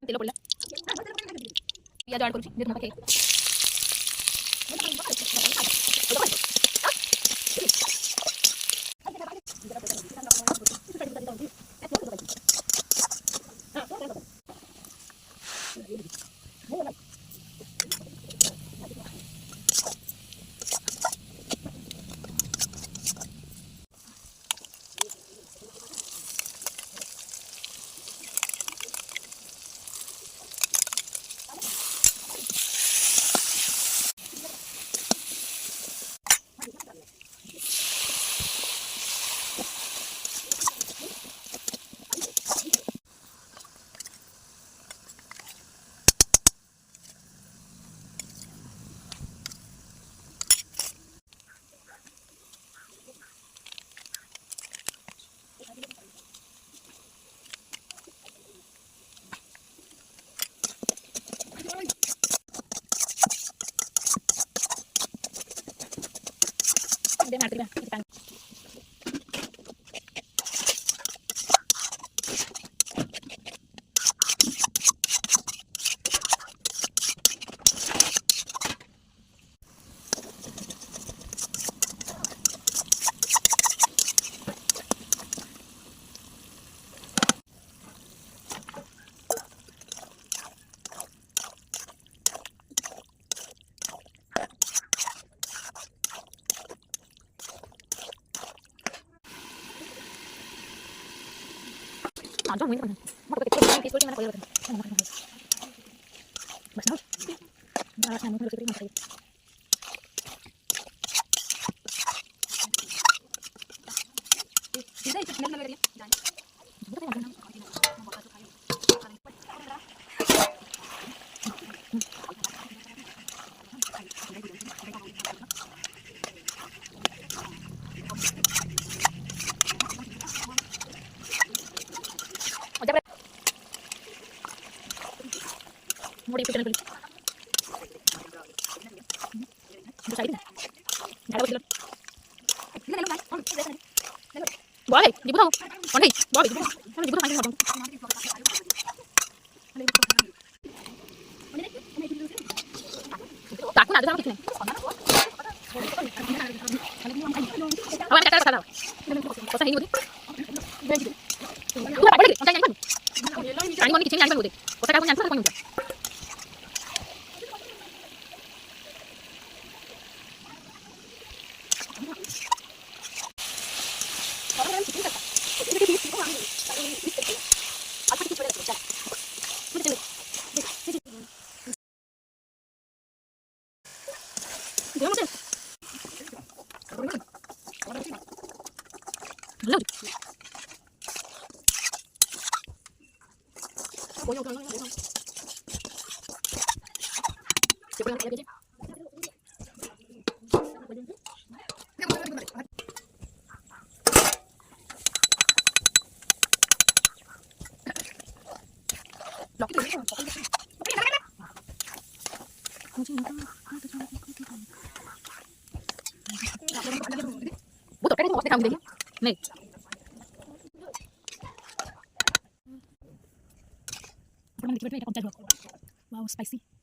ତେଲ ପଡ଼ିଲା ପିଆଜ ଆଡ୍ କରୁଛି ଦେଖ ପକାଇ dia mati dah kita Anjong ini teman. Mau pakai kecil, ini kecil mana kau lihat? Mas nol. Nah, saya mau beli mas. Ini itu benar benar dia. Mau diikutin dulu. Bisa ini. Enggak ada belum. Boleh, dibunuh. Boleh, boleh dibunuh. Kalau dibunuh main ngomong. Takut ada sama kecil. Awak kata kata. Kosa ini boleh. Udah boleh, jangan nyanyi. Nyanyi mau kecil nyanyi boleh. Kosa kamu nyanyi apa nyanyi? Butuh kan mau kamu deh. Nih. Wow, spicy.